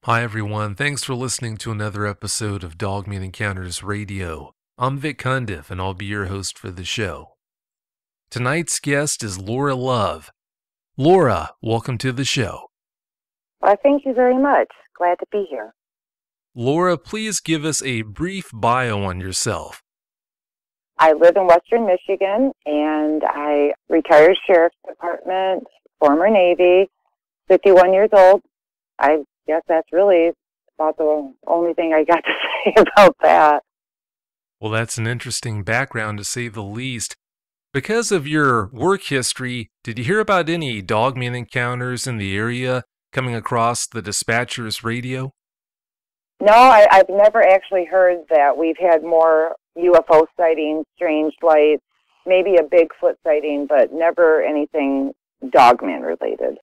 Hi everyone, thanks for listening to another episode of Dogman Encounters Radio. I'm Vic Cundiff and I'll be your host for the show. Tonight's guest is Laura Love. Laura, welcome to the show. Well, thank you very much. Glad to be here. Laura, please give us a brief bio on yourself. I live in Western Michigan and I retired Sheriff's Department, former Navy, 51 years old. I guess that's really about the only thing I got to say about that. Well, that's an interesting background to say the least. Because of your work history, did you hear about any Dogman encounters in the area coming across the dispatcher's radio? No, I've never actually heard that. We've had more UFO sightings, strange lights, maybe a Bigfoot sighting, but never anything Dogman related.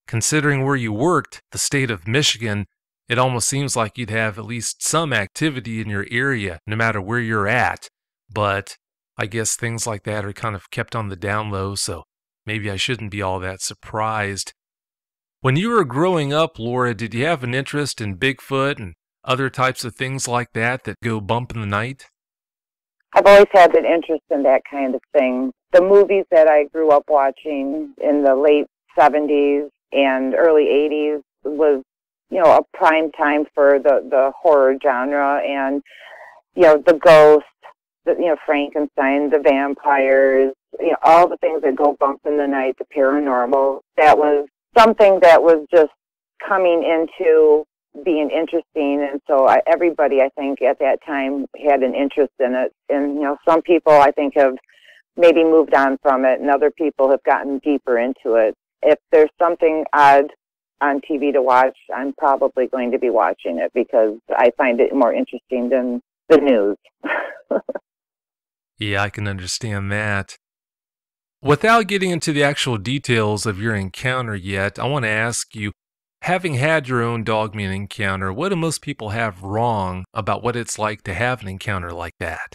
Considering where you worked, the state of Michigan, it almost seems like you'd have at least some activity in your area, no matter where you're at. But I guess things like that are kind of kept on the down low, so maybe I shouldn't be all that surprised. When you were growing up, Laura, did you have an interest in Bigfoot and other types of things like that go bump in the night? I've always had an interest in that kind of thing. The movies that I grew up watching in the late 70s and early 80s was, a prime time for the horror genre and, the ghosts, Frankenstein, the vampires, all the things that go bump in the night, the paranormal. That was something that was just coming into being interesting. And so everybody, I think, at that time had an interest in it. And, some people, I think, have maybe moved on from it and other people have gotten deeper into it. If there's something odd on TV to watch, I'm probably going to be watching it because I find it more interesting than the news. Yeah, I can understand that. Without getting into the actual details of your encounter yet, I want to ask you, having had your own Dogman encounter, what do most people have wrong about what it's like to have an encounter like that?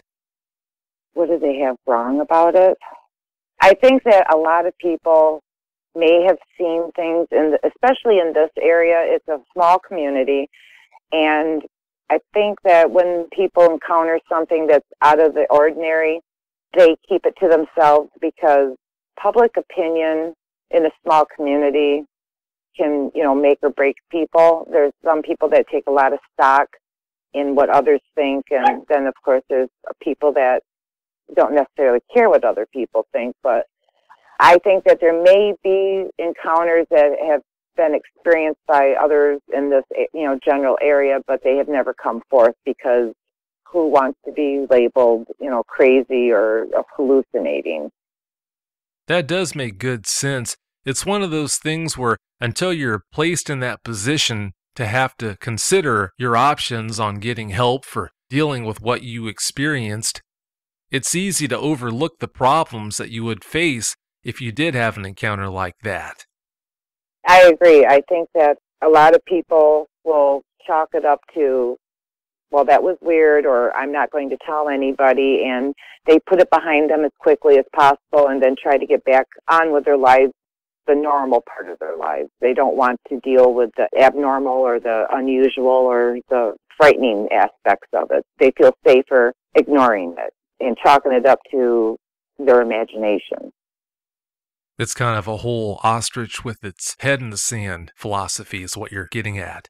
What do they have wrong about it? I think that a lot of people may have seen things, especially in this area. It's a small community, and I think that when people encounter something that's out of the ordinary, they keep it to themselves because public opinion in a small community can, make or break people. There's some people that take a lot of stock in what others think, and then, of course, there's people that don't necessarily care what other people think, but I think that there may be encounters that have been experienced by others in this, general area, but they have never come forth because who wants to be labeled, crazy or hallucinating? That does make good sense. It's one of those things where until you're placed in that position to have to consider your options on getting help for dealing with what you experienced, it's easy to overlook the problems that you would face if you did have an encounter like that. I agree. I think that a lot of people will chalk it up to, well, that was weird, or I'm not going to tell anybody, and they put it behind them as quickly as possible and then try to get back on with their lives, the normal part of their lives. They don't want to deal with the abnormal or the unusual or the frightening aspects of it. They feel safer ignoring it and chalking it up to their imagination. It's kind of a whole ostrich with its head in the sand philosophy is what you're getting at.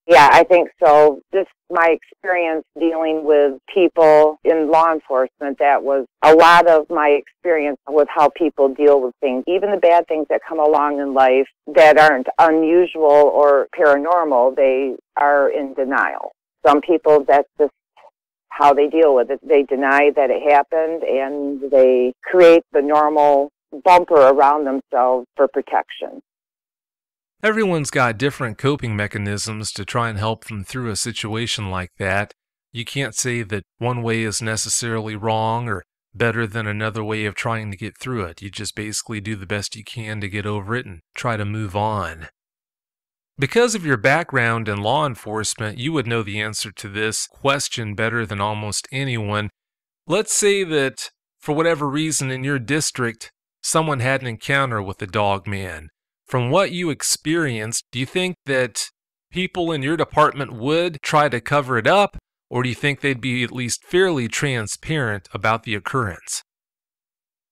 Yeah, I think so. Just my experience dealing with people in law enforcement, that was a lot of my experience with how people deal with things, even the bad things that come along in life that aren't unusual or paranormal. They are in denial. Some people, that's just how they deal with it. They deny that it happened and they create the normal bumper around themselves for protection. Everyone's got different coping mechanisms to try and help them through a situation like that. You can't say that one way is necessarily wrong or better than another way of trying to get through it. You just basically do the best you can to get over it and try to move on. Because of your background in law enforcement, you would know the answer to this question better than almost anyone. Let's say that, for whatever reason in your district, someone had an encounter with the Dogman. From what you experienced, do you think that people in your department would try to cover it up, or do you think they'd be at least fairly transparent about the occurrence?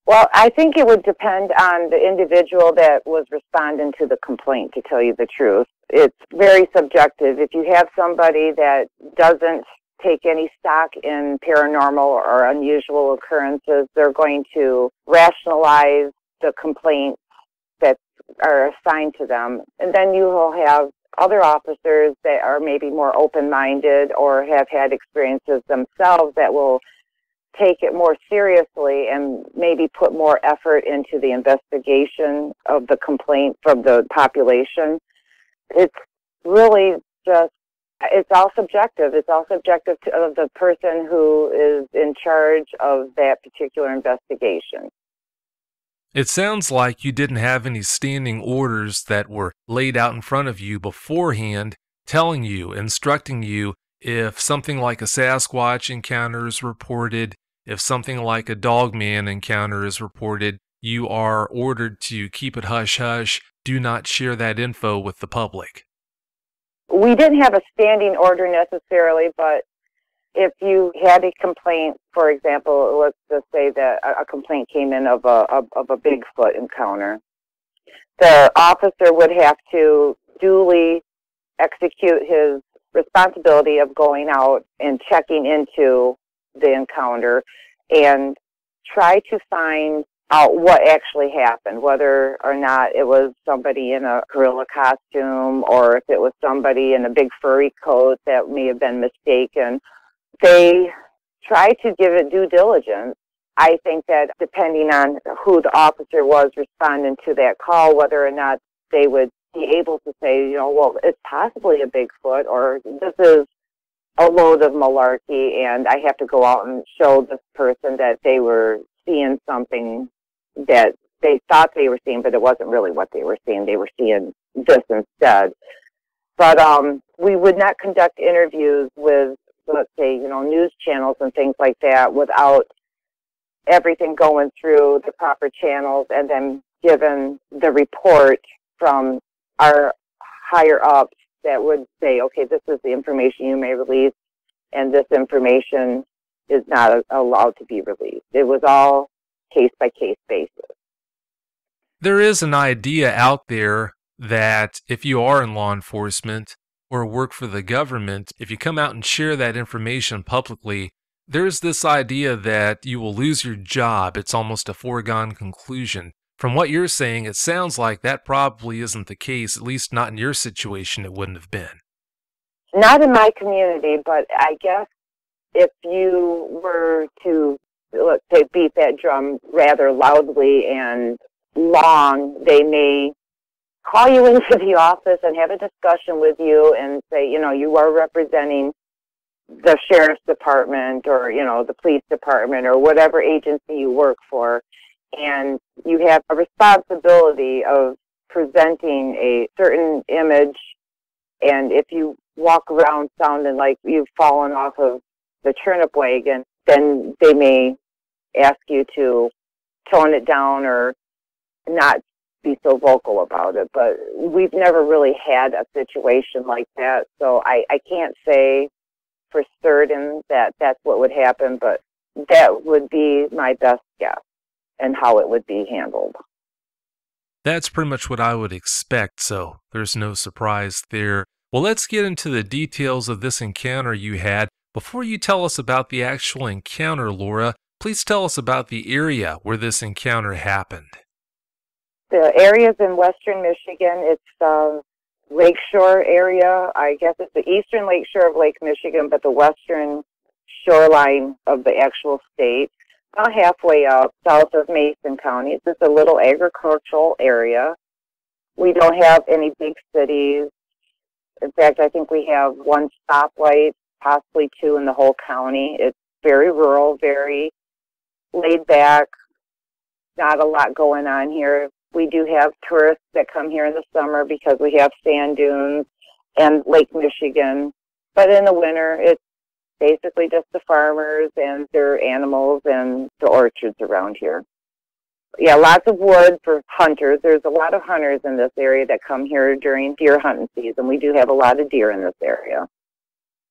Well, I think it would depend on the individual that was responding to the complaint, to tell you the truth. It's very subjective. If you have somebody that doesn't take any stock in paranormal or unusual occurrences, they're going to rationalize the complaints that are assigned to them. And then you will have other officers that are maybe more open-minded or have had experiences themselves that will take it more seriously and maybe put more effort into the investigation of the complaint from the population. It's really just, it's all subjective. It's all subjective of the person who is in charge of that particular investigation. It sounds like you didn't have any standing orders that were laid out in front of you beforehand, telling you, instructing you if something like a Sasquatch encounter is reported, if something like a Dogman encounter is reported, you are ordered to keep it hush-hush, do not share that info with the public. We didn't have a standing order necessarily, but if you had a complaint, for example, let's just say that a complaint came in of a Bigfoot encounter, the officer would have to duly execute his responsibility of going out and checking into the encounter and try to find out what actually happened, whether or not it was somebody in a gorilla costume or if it was somebody in a big furry coat that may have been mistaken. They try to give it due diligence. I think that depending on who the officer was responding to that call, whether or not they would be able to say, well, it's possibly a Bigfoot, or this is a load of malarkey, and I have to go out and show this person that they were seeing something that they thought they were seeing, but it wasn't really what they were seeing. They were seeing this instead. But we would not conduct interviews with, let's say, news channels and things like that without everything going through the proper channels and then given the report from our higher ups that would say, okay, this is the information you may release, and this information is not allowed to be released. It was all case-by-case basis. There is an idea out there that if you are in law enforcement or work for the government, if you come out and share that information publicly, there's this idea that you will lose your job. It's almost a foregone conclusion. From what you're saying, it sounds like that probably isn't the case, at least not in your situation it wouldn't have been. Not in my community, but I guess if you were to, let's say, beat that drum rather loudly and long, they may call you into the office and have a discussion with you and say, you are representing the sheriff's department or, the police department or whatever agency you work for. And you have a responsibility of presenting a certain image. And if you walk around sounding like you've fallen off of the turnip wagon, then they may ask you to tone it down or not be so vocal about it. But we've never really had a situation like that. So I can't say for certain that that's what would happen, but that would be my best guess and how it would be handled. That's pretty much what I would expect, so there's no surprise there. Well, let's get into the details of this encounter you had. Before you tell us about the actual encounter, Laura, please tell us about the area where this encounter happened. The area's in western Michigan. It's the lakeshore area. I guess it's the eastern lakeshore of Lake Michigan, but the western shoreline of the actual state. About halfway up south of Mason County. It's just a little agricultural area. We don't have any big cities. In fact, I think we have one stoplight, possibly two in the whole county. It's very rural, very laid back, not a lot going on here. We do have tourists that come here in the summer because we have sand dunes and Lake Michigan. But in the winter, it's basically just the farmers and their animals and the orchards around here. Yeah, lots of wood for hunters. There's a lot of hunters in this area that come here during deer hunting season. We do have a lot of deer in this area.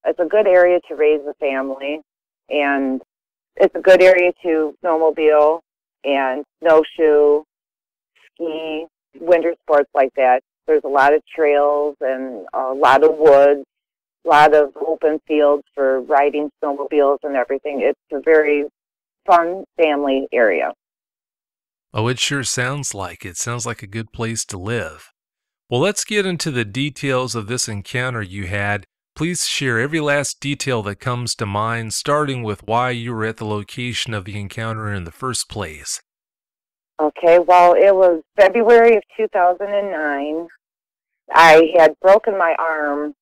It's a good area to raise a family, and it's a good area to snowmobile and snowshoe, ski, winter sports like that. There's a lot of trails and a lot of woods, a lot of open fields for riding snowmobiles and everything. It's a very fun family area. Oh, it sure sounds like it. Sounds like a good place to live. Well, let's get into the details of this encounter you had. Please share every last detail that comes to mind, starting with why you were at the location of the encounter in the first place. Okay, well, it was February of 2009. I had broken my arm,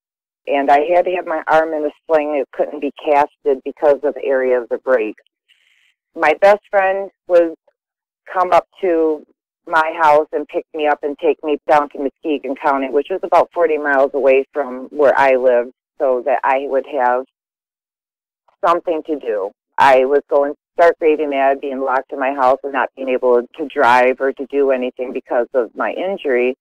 and I had to have my arm in a sling. It couldn't be casted because of the area of the break. My best friend would come up to my house and pick me up and take me down to Muskegon County, which was about 40 miles away from where I lived, so that I would have something to do. I was going to start raving mad, being locked in my house and not being able to drive or to do anything because of my injury.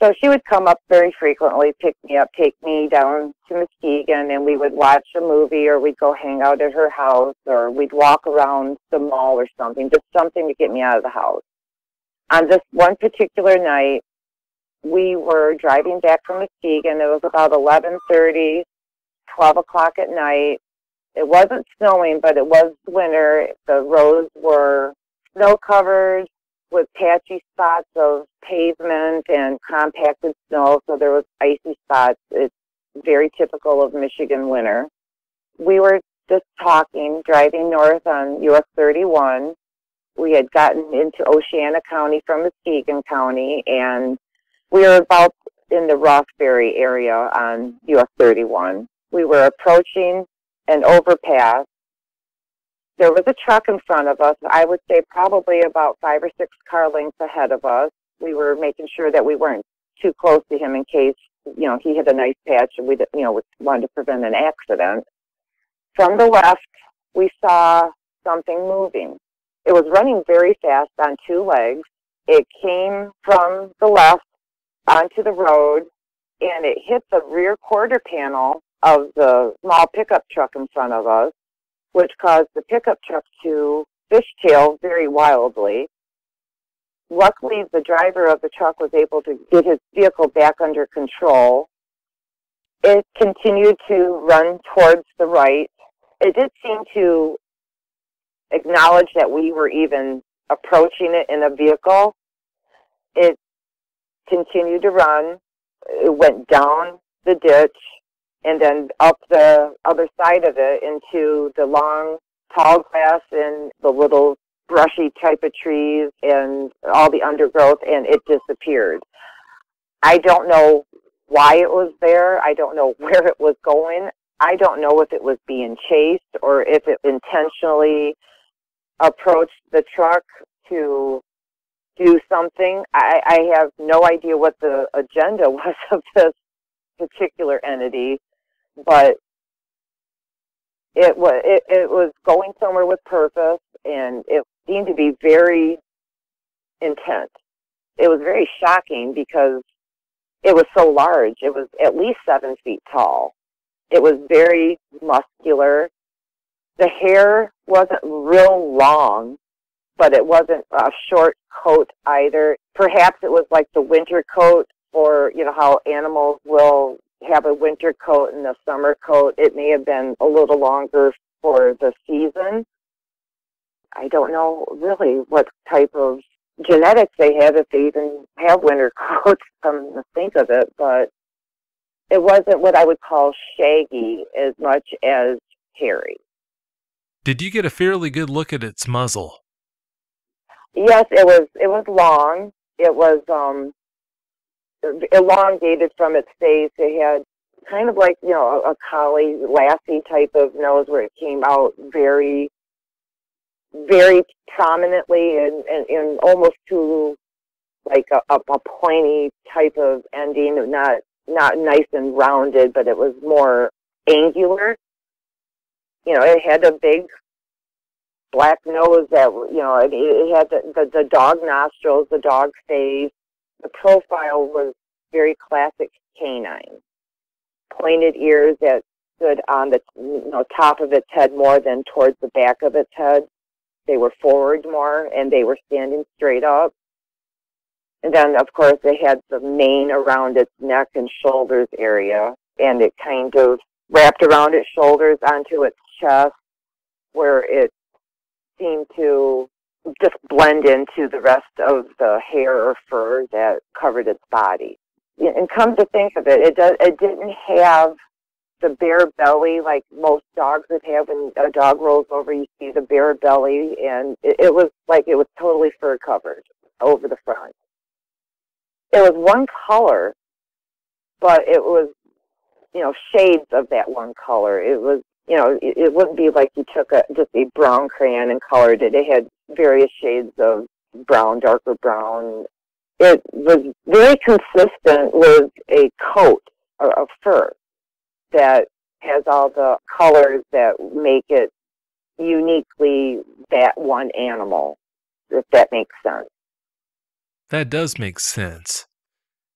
So she would come up very frequently, pick me up, take me down to Muskegon, and we would watch a movie, or we'd go hang out at her house, or we'd walk around the mall or something, just something to get me out of the house. On this one particular night, we were driving back from Muskegon. It was about 11:30, 12 o'clock at night. It wasn't snowing, but it was winter. The roads were snow-covered with patchy spots of pavement and compacted snow, so there was icy spots. It's very typical of Michigan winter. We were just talking, driving north on US 31. We had gotten into Oceana County from Muskegon County, and we were about in the Roxbury area on US 31. We were approaching an overpass. There was a truck in front of us. I would say probably about 5 or 6 car lengths ahead of us. We were making sure that we weren't too close to him in case, he hit a nice patch and we, wanted to prevent an accident. From the left, we saw something moving. It was running very fast on 2 legs. It came from the left onto the road, and it hit the rear quarter panel of the small pickup truck in front of us, which caused the pickup truck to fishtail very wildly. Luckily, the driver of the truck was able to get his vehicle back under control. It continued to run towards the right. It did seem to acknowledge that we were even approaching it in a vehicle. It continued to run. It went down the ditch and then up the other side of it into the long, tall grass and the little brushy type of trees and all the undergrowth, and it disappeared. I don't know why it was there. I don't know where it was going. I don't know if it was being chased or if it intentionally approached the truck to do something. I have no idea what the agenda was of this particular entity, but it was going somewhere with purpose, and it seemed to be very intense. It was very shocking because it was so large. It was at least 7 feet tall. It was very muscular. The hair wasn't real long, but it wasn't a short coat either. Perhaps it was like the winter coat, or how animals will have a winter coat and a summer coat. It may have been a little longer for the season. I don't know really what type of genetics they have, if they even have winter coats, come to think of it, but it wasn't what I would call shaggy as much as hairy. Did you get a fairly good look at its muzzle? Yes, it was long. It was elongated from its face. It had kind of like, a collie, lassie type of nose where it came out very, very prominently and almost to like a pointy type of ending, not nice and rounded, but it was more angular. It had a big black nose that, it had the dog nostrils, the dog face. The profile was very classic canine. Pointed ears that stood on the top of its head more than towards the back of its head. They were forward more, and they were standing straight up. And then, of course, they had the mane around its neck and shoulders area, and it kind of wrapped around its shoulders onto its chest, where it seemed to just blend into the rest of the hair or fur that covered its body. And come to think of it, it didn't have the bare belly like most dogs would have. When a dog rolls over, you see the bare belly, and it was like it was totally fur covered over the front. It was one color, but it was, shades of that one color. It was, it wouldn't be like you took just a brown crayon and colored it. It had various shades of brown, darker brown. It was very consistent with a coat of fur that has all the colors that make it uniquely that one animal, if that makes sense. That does make sense.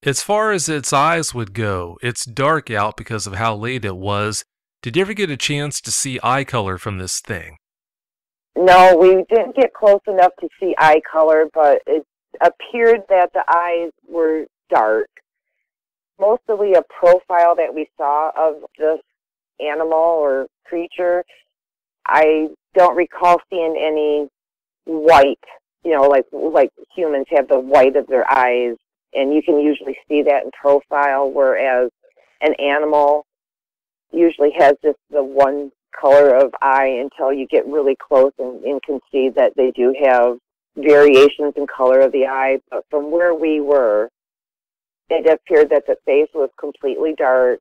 As far as its eyes would go, it's dark out because of how late it was. Did you ever get a chance to see eye color from this thing? No, we didn't get close enough to see eye color, but it appeared that the eyes were dark. Mostly a profile that we saw of this animal or creature. I don't recall seeing any white, like humans have the white of their eyes, and you can usually see that in profile, whereas an animal usually has just the one color of eye until you get really close and can see that they do have variations in color of the eye. But from where we were, it appeared that the face was completely dark.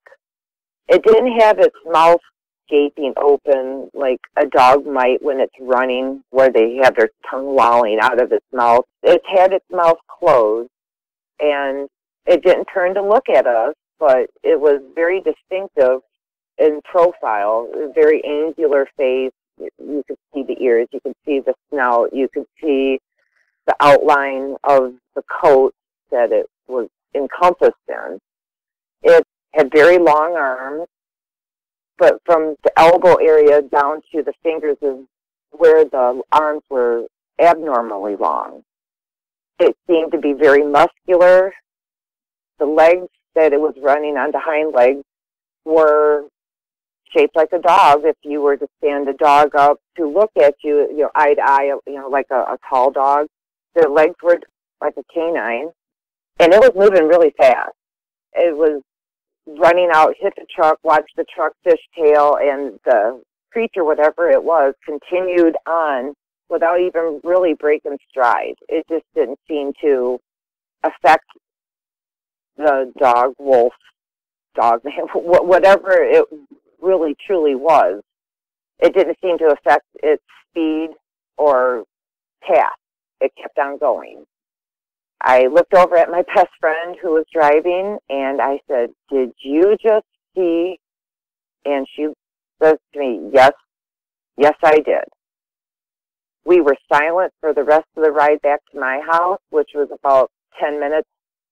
It didn't have its mouth gaping open like a dog might when it's running, where they have their tongue lolling out of its mouth. It had its mouth closed, and it didn't turn to look at us, but it was very distinctive in profile, a very angular face. You could see the ears, you could see the snout, you could see the outline of the coat that it was encompassed in. It had very long arms, but from the elbow area down to the fingers is where the arms were abnormally long. It seemed to be very muscular. The legs that it was running on, the hind legs, were shaped like a dog. If you were to stand a dog up to look at you, eye to eye, like a tall dog, the legs were like a canine, and it was moving really fast. It was running out, hit the truck, watched the truck fishtail, and the creature, whatever it was, continued on without even really breaking stride. It just didn't seem to affect the dog, wolf, dog, whatever it really truly was. It didn't seem to affect its speed or path. It kept on going. I looked over at my best friend who was driving, and I said, "Did you just see?" And she says to me, yes, I did. We were silent for the rest of the ride back to my house, which was about 10 minutes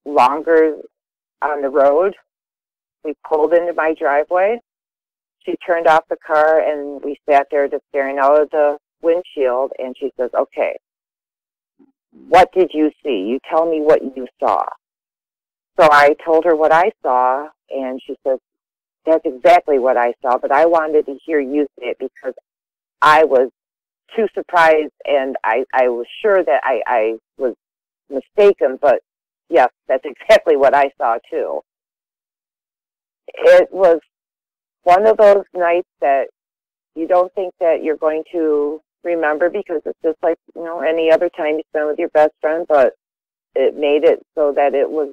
longer on the road. We pulled into my driveway. She turned off the car, and we sat there just staring out of the windshield, and she says, "Okay, what did you see? You tell me what you saw." So I told her what I saw, and she says, "That's exactly what I saw, but I wanted to hear you say it because I was too surprised, and I was sure that I was mistaken, but yes, that's exactly what I saw too." It was one of those nights that you don't think that you're going to remember, because it's just like, any other time you spend with your best friend, but it made it so that it was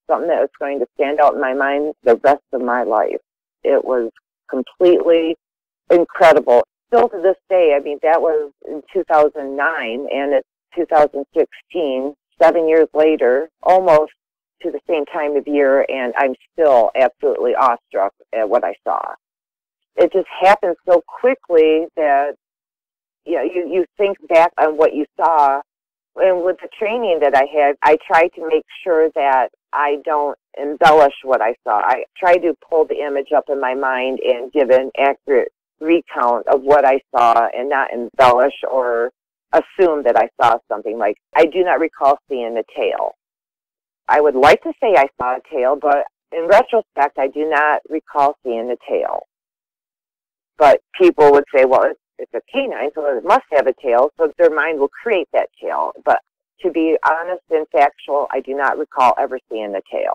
something that was going to stand out in my mind the rest of my life. It was completely incredible. Still to this day, I mean, that was in 2009, and it's 2016, 7 years later, almost to the same time of year, and I'm still absolutely awestruck at what I saw. It just happened so quickly that you think back on what you saw. And with the training that I had, I try to make sure that I don't embellish what I saw. I try to pull the image up in my mind and give an accurate recount of what I saw and not embellish or assume that I saw something. Like, I do not recall seeing a tail. I would like to say I saw a tail, but in retrospect, I do not recall seeing a tail. But people would say, well, it's a canine, so it must have a tail, so their mind will create that tail. But to be honest and factual, I do not recall ever seeing the tail.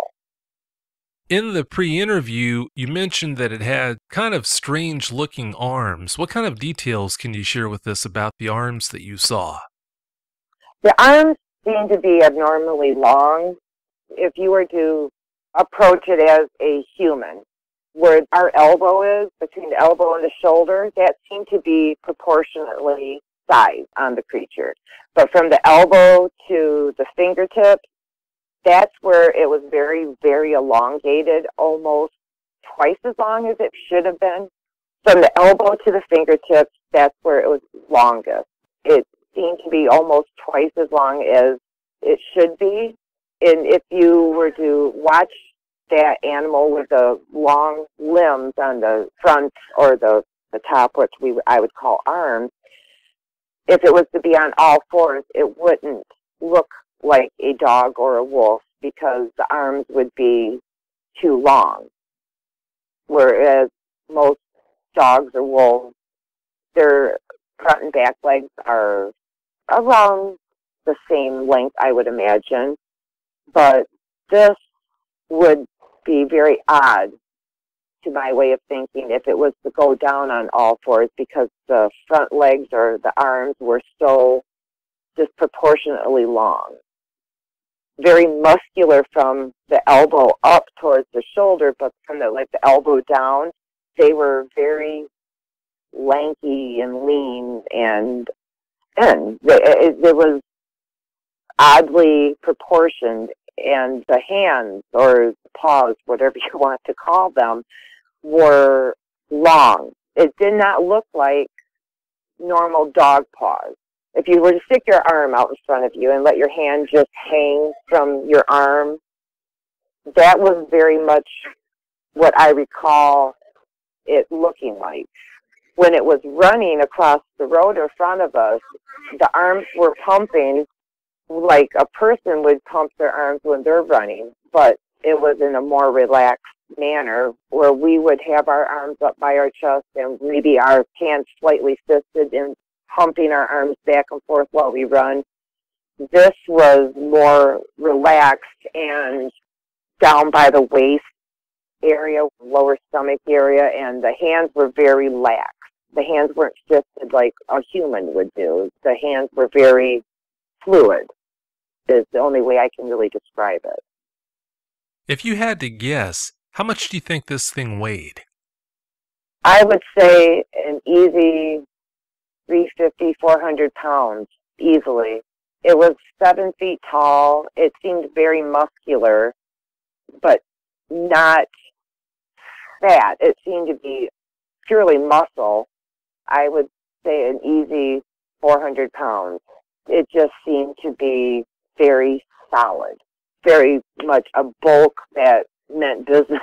In the pre-interview, you mentioned that it had kind of strange-looking arms. What kind of details can you share with us about the arms that you saw? The arms seem to be abnormally long. If you were to approach it as a human, where our elbow is, between the elbow and the shoulder, that seemed to be proportionately sized on the creature. But from the elbow to the fingertips, that's where it was very, very elongated, almost twice as long as it should have been. From the elbow to the fingertips, that's where it was longest. It seemed to be almost twice as long as it should be. And if you were to watch that animal with the long limbs on the front or the top, which I would call arms, if it was to be on all fours, it wouldn't look like a dog or a wolf because the arms would be too long. Whereas most dogs or wolves, their front and back legs are around the same length, I would imagine. But this would be very odd to my way of thinking if it was to go down on all fours because the front legs or the arms were so disproportionately long. Very muscular from the elbow up towards the shoulder, but from the elbow down, they were very lanky and lean and thin. It was oddly proportioned, and the hands or paws, whatever you want to call them, were long. It did not look like normal dog paws. If you were to stick your arm out in front of you and let your hand just hang from your arm, that was very much what I recall it looking like. When it was running across the road in front of us, the arms were pumping like a person would pump their arms when they're running, but it was in a more relaxed manner where we would have our arms up by our chest and maybe our hands slightly fisted and pumping our arms back and forth while we run. This was more relaxed and down by the waist area, lower stomach area, and the hands were very lax. The hands weren't fisted like a human would do. The hands were very fluid, is the only way I can really describe it. If you had to guess, how much do you think this thing weighed? I would say an easy 350, 400 pounds, easily. It was 7 feet tall. It seemed very muscular, but not fat. It seemed to be purely muscle. I would say an easy 400 pounds. It just seemed to be very solid, very much a bulk that meant business.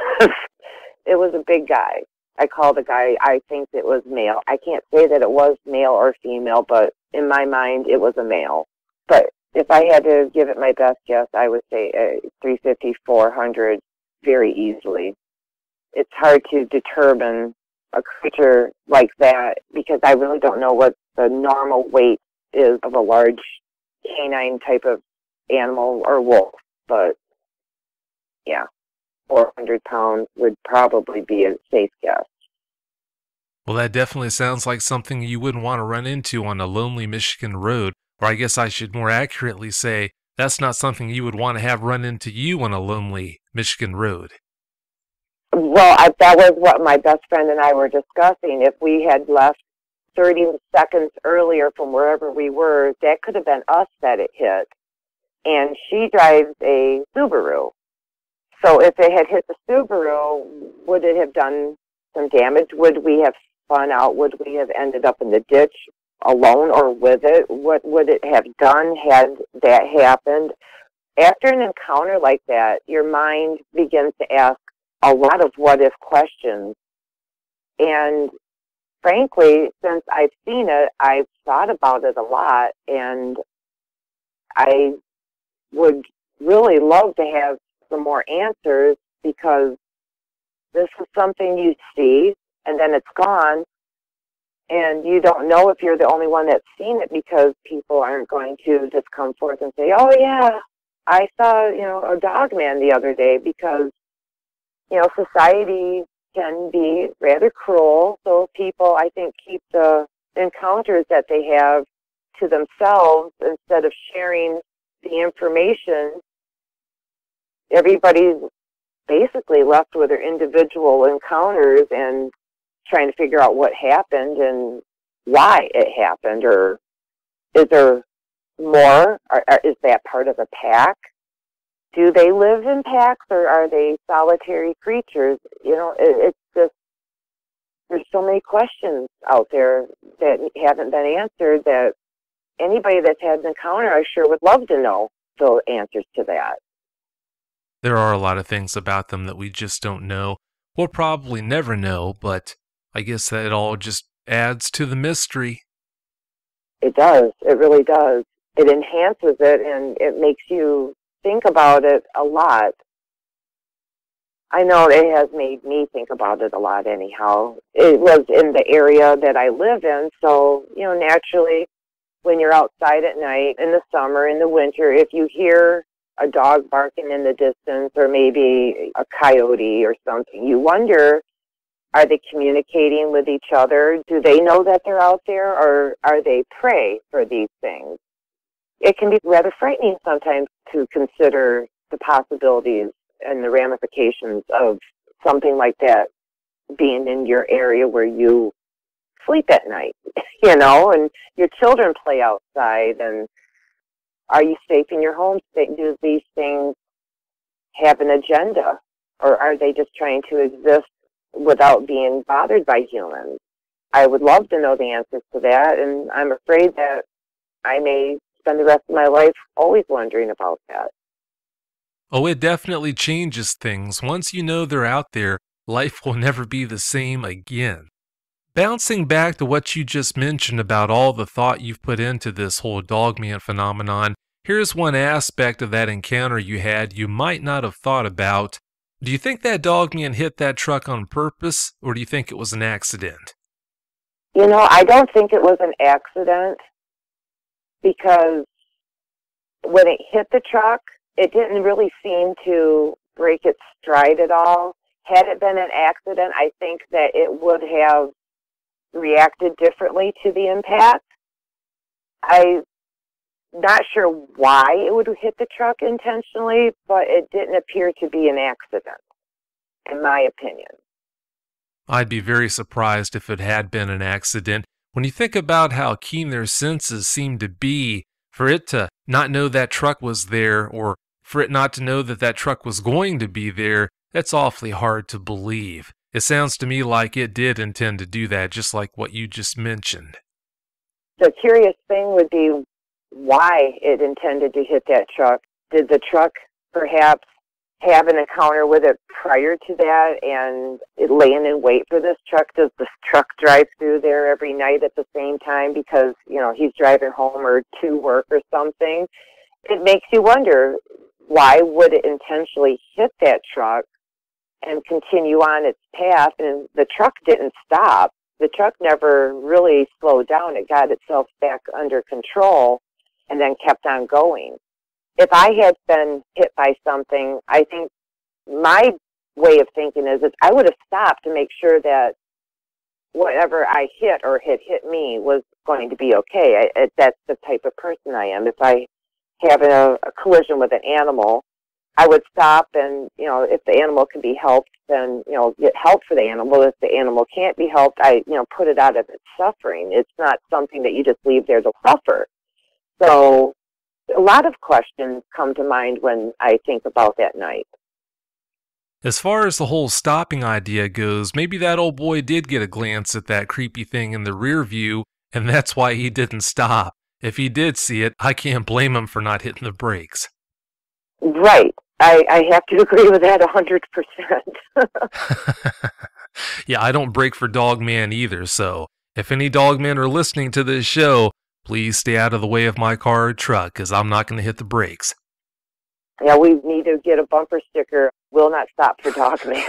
It was a big guy. I call the guy, I think it was male. I can't say that it was male or female, but in my mind, it was a male. But if I had to give it my best guess, I would say 350, 400 very easily. It's hard to determine a creature like that because I really don't know what the normal weight is of a large canine type of animal or wolf. But yeah, 400 pounds would probably be a safe guess. Well, that definitely sounds like something you wouldn't want to run into on a lonely Michigan road, or I guess I should more accurately say that's not something you would want to have run into you on a lonely Michigan road. Well, that was what my best friend and I were discussing. If we had left 30 seconds earlier from wherever we were, that could have been us that it hit. And she drives a Subaru. So if it had hit the Subaru, would it have done some damage? Would we have spun out? Would we have ended up in the ditch? alone or with it? What would it have done had that happened? After an encounter like that, your mind begins to ask a lot of what-if questions. And frankly, since I've seen it, I've thought about it a lot, and I would really love to have some more answers, because this is something you see, and then it's gone, and you don't know if you're the only one that's seen it, because people aren't going to just come forth and say, oh, yeah, I saw, a dogman the other day, because, society can be rather cruel. So people, I think, keep the encounters that they have to themselves instead of sharing the information. Everybody's basically left with their individual encounters and trying to figure out what happened and why it happened, or is there more? Or is that part of a pack? Do they live in packs, or are they solitary creatures? It's just, there's so many questions out there that haven't been answered, that anybody that's had an encounter, I sure would love to know the answers to that. There are a lot of things about them that we just don't know. We'll probably never know, but I guess that all just adds to the mystery. It does. It really does. It enhances it, and it makes you think about it a lot. I know it has made me think about it a lot anyhow. It was in the area that I live in, so, naturally, when you're outside at night, in the summer, in the winter, if you hear a dog barking in the distance, or maybe a coyote or something, you wonder, are they communicating with each other? Do they know that they're out there, or are they prey for these things? It can be rather frightening sometimes to consider the possibilities and the ramifications of something like that being in your area where you sleep at night, and your children play outside. And are you safe in your home? Do these things have an agenda, or are they just trying to exist without being bothered by humans? I would love to know the answers to that, and I'm afraid that I may spend the rest of my life always wondering about that. Oh, it definitely changes things. Once you know they're out there, life will never be the same again. Bouncing back to what you just mentioned about all the thought you've put into this whole dogman phenomenon, here's one aspect of that encounter you had you might not have thought about. Do you think that dogman hit that truck on purpose, or do you think it was an accident? I don't think it was an accident, because when it hit the truck, it didn't really seem to break its stride at all. Had it been an accident, I think that it would have reacted differently to the impact. I'm not sure why it would hit the truck intentionally, but it didn't appear to be an accident, in my opinion. I'd be very surprised if it had been an accident. When you think about how keen their senses seem to be, for it to not know that truck was there, or for it not to know that that truck was going to be there, that's awfully hard to believe. It sounds to me like it did intend to do that, just like what you just mentioned. The curious thing would be why it intended to hit that truck. Did the truck perhaps have an encounter with it prior to that, and it laying in wait for this truck? Does this truck drive through there every night at the same time because, he's driving home or to work or something? It makes you wonder, why would it intentionally hit that truck and continue on its path? And the truck didn't stop. The truck never really slowed down. It got itself back under control and then kept on going. If I had been hit by something, I think my way of thinking is that I would have stopped to make sure that whatever I hit or had hit me was going to be okay. That's the type of person I am. If I have a collision with an animal, I would stop, and, if the animal can be helped, then, get help for the animal. If the animal can't be helped, I, put it out of its suffering. It's not something that you just leave there to suffer. So a lot of questions come to mind when I think about that night. As far as the whole stopping idea goes, maybe that old boy did get a glance at that creepy thing in the rear view and that's why he didn't stop. If he did see it, I can't blame him for not hitting the brakes. Right. I have to agree with that 100%. Yeah, I don't brake for Dogman either, so if any Dogmen are listening to this show, please stay out of the way of my car or truck, because I'm not going to hit the brakes. Yeah, we need to get a bumper sticker. Will not stop for Dogman.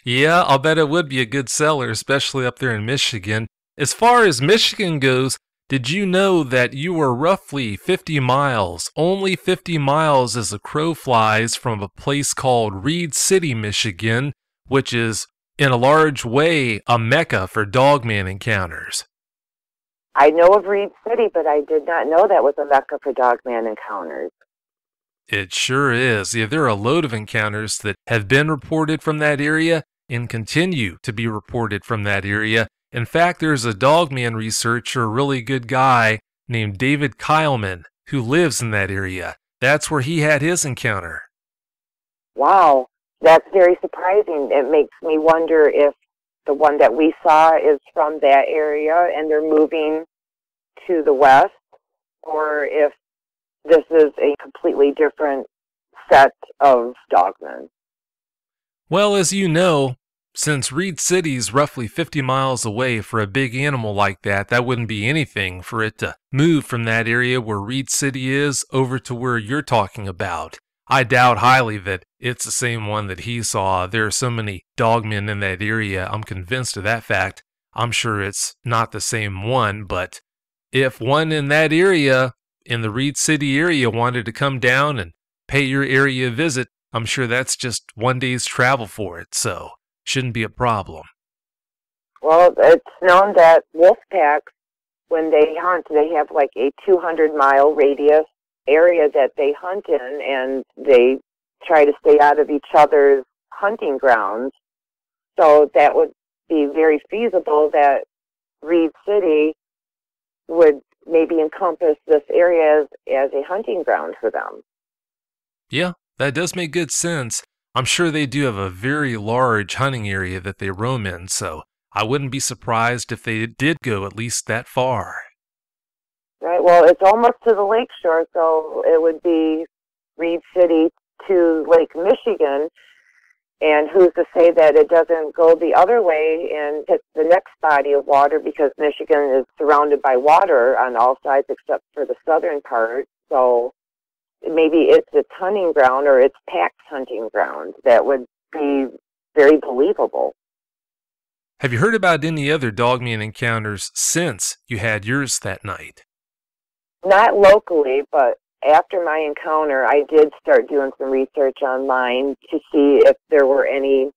Yeah, I'll bet it would be a good seller, especially up there in Michigan. As far as Michigan goes, did you know that you were roughly 50 miles, only 50 miles as a crow flies, from a place called Reed City, Michigan, which is, in a large way, a mecca for Dogman Encounters? I know of Reed City, but I did not know that was a mecca for Dogman Encounters. It sure is. Yeah, there are a load of encounters that have been reported from that area and continue to be reported from that area. In fact, there's a Dogman researcher, a really good guy named David Kyleman, who lives in that area. That's where he had his encounter. Wow, that's very surprising. It makes me wonder if the one that we saw is from that area and they're moving to the west, or if this is a completely different set of Dogmen. Well, as you know, since Reed City's roughly 50 miles away, for a big animal like that, that wouldn't be anything for it to move from that area where Reed City is over to where you're talking about. I doubt highly that it's the same one that he saw. There are so many Dogmen in that area, I'm convinced of that fact. I'm sure it's not the same one, but if one in that area, in the Reed City area, wanted to come down and pay your area a visit, I'm sure that's just one day's travel for it, so shouldn't be a problem. Well, it's known that wolf packs, when they hunt, they have like a 200-mile radius area that they hunt in, and they try to stay out of each other's hunting grounds. So that would be very feasible that Reed City would maybe encompass this area as a hunting ground for them. Yeah, that does make good sense. I'm sure they do have a very large hunting area that they roam in, so I wouldn't be surprised if they did go at least that far. Right, well, it's almost to the lakeshore, so it would be Reed City to Lake Michigan, and who's to say that it doesn't go the other way and hit the next body of water, because Michigan is surrounded by water on all sides except for the southern part, so maybe it's its hunting ground or its pack's hunting ground. That would be very believable. Have you heard about any other Dogman encounters since you had yours that night? Not locally, but after my encounter, I did start doing some research online to see if there were any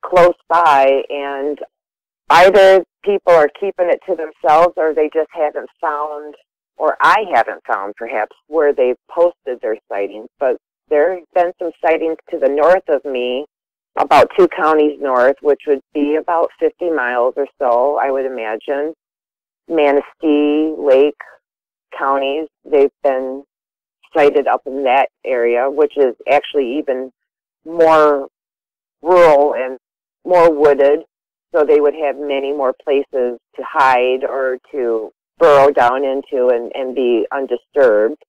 close by, and either people are keeping it to themselves or they just haven't found, or I haven't found perhaps, where they've posted their sightings. But there have been some sightings to the north of me, about 2 counties north, which would be about 50 miles or so, I would imagine. Manistee, Lake counties, they've been sighted up in that area, which is actually even more rural and more wooded, so they would have many more places to hide or to burrow down into and be undisturbed.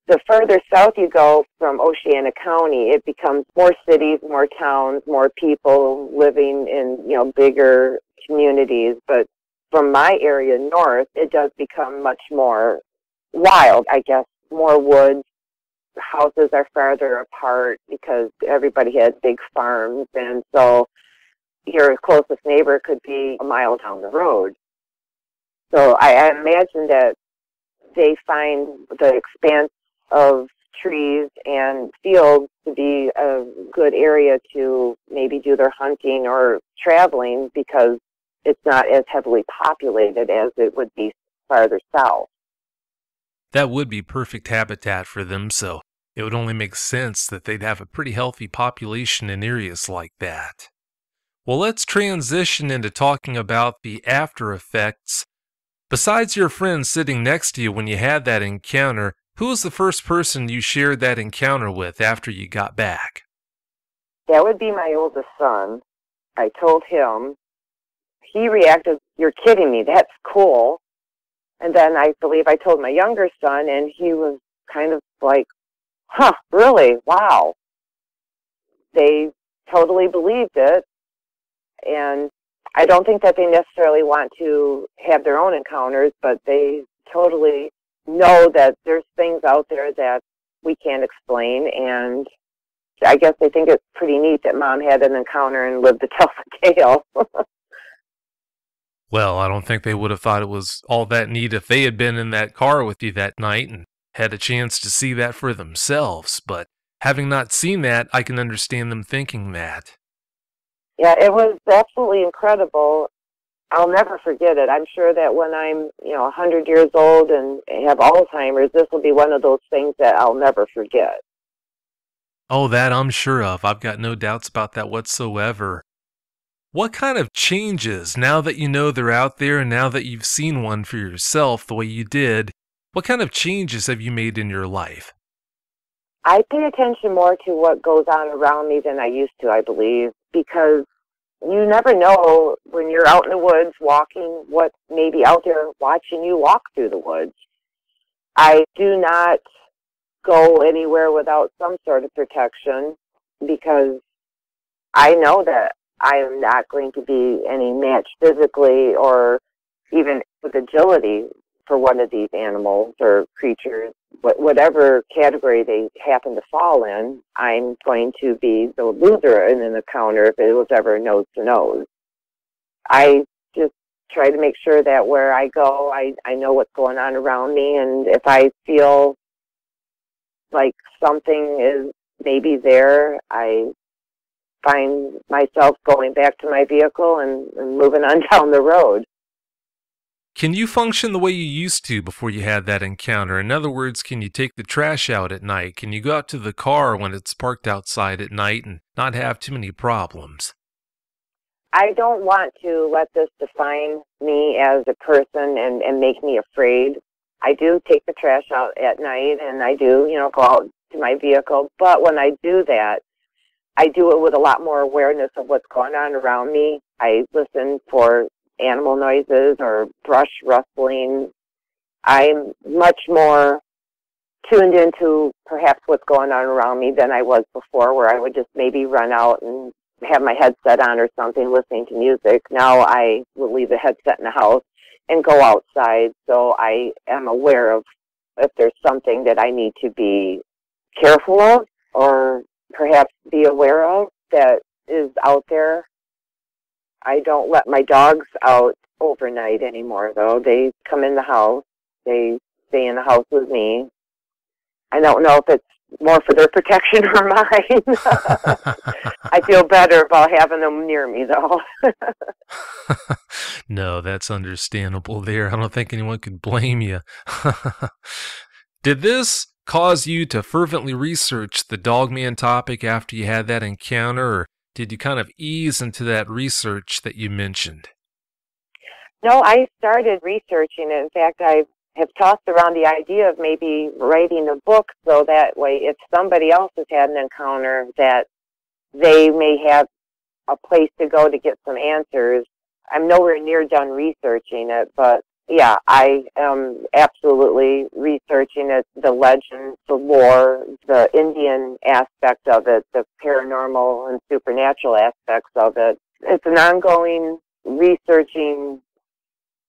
The further south you go from Oceana County, it becomes more cities, more towns, more people living in, bigger communities. But from my area north, it does become much more wild, I guess, more woods. Houses are farther apart because everybody has big farms, and so your closest neighbor could be a mile down the road. So I imagine that they find the expanse of trees and fields to be a good area to maybe do their hunting or traveling, because it's not as heavily populated as it would be farther south. That would be perfect habitat for them, so it would only make sense that they'd have a pretty healthy population in areas like that. Well, let's transition into talking about the after effects. Besides your friend sitting next to you when you had that encounter, who was the first person you shared that encounter with after you got back? That would be my oldest son. I told him. he reacted, "You're kidding me, that's cool." And then I believe I told my younger son, and he was kind of like, "Huh, really? Wow." They totally believed it, and I don't think that they necessarily want to have their own encounters, but they totally know that there's things out there that we can't explain, and I guess they think it's pretty neat that Mom had an encounter and lived to tell the tale. Well, I don't think they would have thought it was all that neat if they had been in that car with you that night and had a chance to see that for themselves, but having not seen that, I can understand them thinking that. Yeah, it was absolutely incredible. I'll never forget it. I'm sure that when I'm, 100 years old and have Alzheimer's, this will be one of those things that I'll never forget. Oh, that I'm sure of. I've got no doubts about that whatsoever. What kind of changes, now that you know they're out there and now that you've seen one for yourself the way you did, what kind of changes have you made in your life? I pay attention more to what goes on around me than I used to, I believe, because you never know when you're out in the woods walking what may be out there watching you walk through the woods. I do not go anywhere without some sort of protection because I know that I am not going to be any match physically or even with agility for one of these animals or creatures. Whatever category they happen to fall in, I'm going to be the loser in an encounter if it was ever nose to nose. I just try to make sure that where I go, I know what's going on around me, and if I feel like something is maybe there, I find myself going back to my vehicle and moving on down the road. Can you function the way you used to before you had that encounter? In other words, can you take the trash out at night? Can you go out to the car when it's parked outside at night and not have too many problems? I don't want to let this define me as a person and make me afraid. I do take the trash out at night, and I do, go out to my vehicle. But when I do that, I do it with a lot more awareness of what's going on around me. I listen for animal noises or brush rustling. I'm much more tuned into perhaps what's going on around me than I was before, where I would just maybe run out and have my headset on or something, listening to music. Now I will leave the headset in the house and go outside, so I am aware of if there's something that I need to be careful of or perhaps be aware of that is out there. I don't let my dogs out overnight anymore, though. They come in the house. They stay in the house with me. I don't know if it's more for their protection or mine. I feel better about having them near me, though. No, that's understandable there. I don't think anyone could blame you. Did this cause you to fervently research the Dogman topic after you had that encounter, or did you kind of ease into that research that you mentioned? No, I started researching it. In fact, I have tossed around the idea of maybe writing a book so that way if somebody else has had an encounter that they may have a place to go to get some answers. I'm nowhere near done researching it, but yeah, I am absolutely researching it, the legends, the lore, the Indian aspect of it, the paranormal and supernatural aspects of it. It's an ongoing researching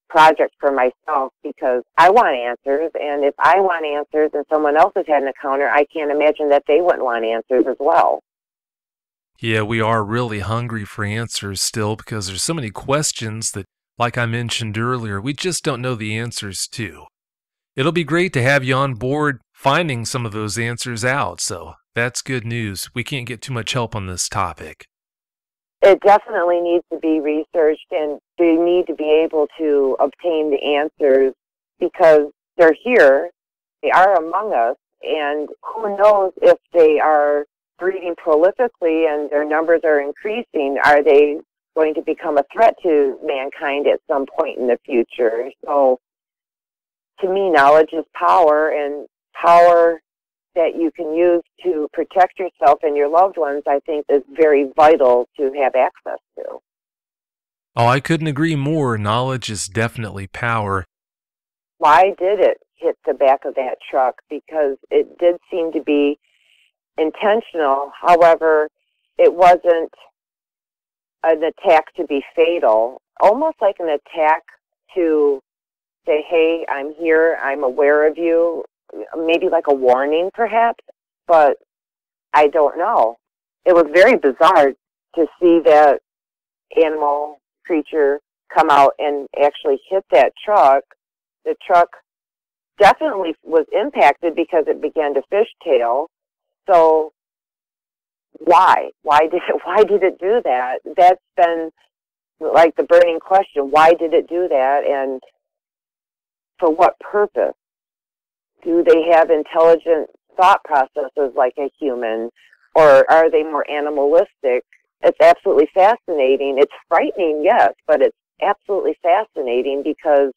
project for myself because I want answers, and if I want answers and someone else has had an encounter, I can't imagine that they wouldn't want answers as well. Yeah, we are really hungry for answers still because there's so many questions that, like I mentioned earlier, we just don't know the answers to. It'll be great to have you on board finding some of those answers out, so that's good news. We can't get too much help on this topic. It definitely needs to be researched, and they need to be able to obtain the answers because they're here, they are among us, and who knows if they are breeding prolifically and their numbers are increasing, are they going to become a threat to mankind at some point in the future? So, to me, knowledge is power, and power that you can use to protect yourself and your loved ones, I think, is very vital to have access to. Oh, I couldn't agree more. Knowledge is definitely power. Why did it hit the back of that truck? Because it did seem to be intentional. However, it wasn't an attack to be fatal, almost like an attack to say, hey, I'm here, I'm aware of you, maybe like a warning perhaps, but I don't know. It was very bizarre to see that animal creature come out and actually hit that truck. The truck definitely was impacted because it began to fishtail. So why? Why did it do that? That's been like the burning question. Why did it do that, and for what purpose? Do they have intelligent thought processes like a human, or are they more animalistic? It's absolutely fascinating. It's frightening, yes, but it's absolutely fascinating because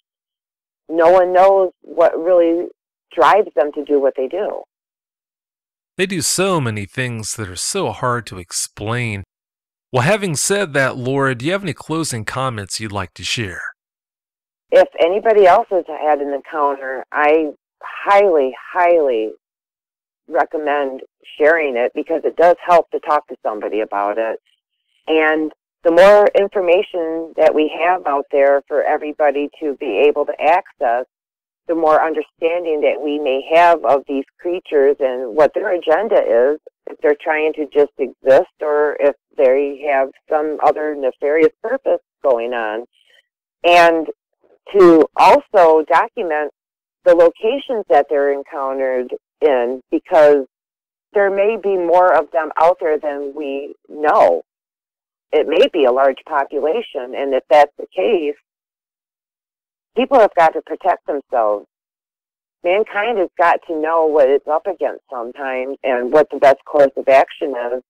no one knows what really drives them to do what they do. They do so many things that are so hard to explain. Well, having said that, Laura, do you have any closing comments you'd like to share? If anybody else has had an encounter, I highly, highly recommend sharing it because it does help to talk to somebody about it. And the more information that we have out there for everybody to be able to access, the more understanding that we may have of these creatures and what their agenda is, if they're trying to just exist or if they have some other nefarious purpose going on. And to also document the locations that they're encountered in, because there may be more of them out there than we know. It may be a large population, and if that's the case, people have got to protect themselves. Mankind has got to know what it's up against sometimes and what the best course of action is.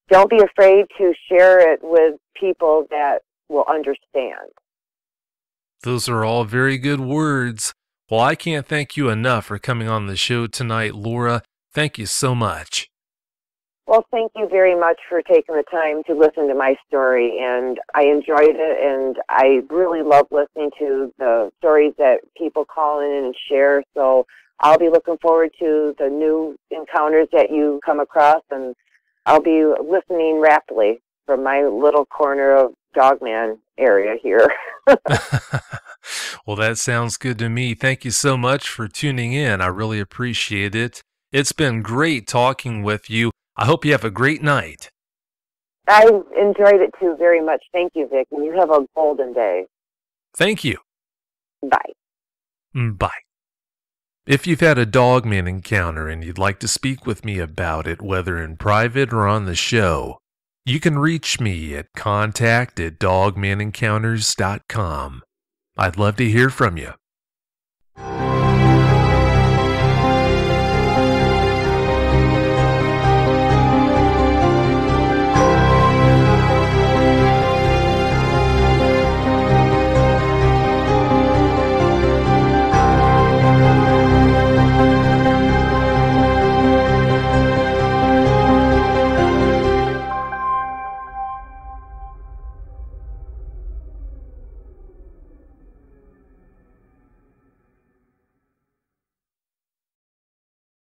Don't be afraid to share it with people that will understand. Those are all very good words. Well, I can't thank you enough for coming on the show tonight, Laura. Thank you so much. Well, thank you very much for taking the time to listen to my story, and I enjoyed it, and I really love listening to the stories that people call in and share, so I'll be looking forward to the new encounters that you come across, and I'll be listening rapidly from my little corner of Dogman area here. Well, that sounds good to me. Thank you so much for tuning in. I really appreciate it. It's been great talking with you. I hope you have a great night. I enjoyed it too very much. Thank you, Vic, and you have a golden day. Thank you. Bye. Bye. If you've had a Dogman encounter and you'd like to speak with me about it, whether in private or on the show, you can reach me at contact@dogmanencounters.com. I'd love to hear from you.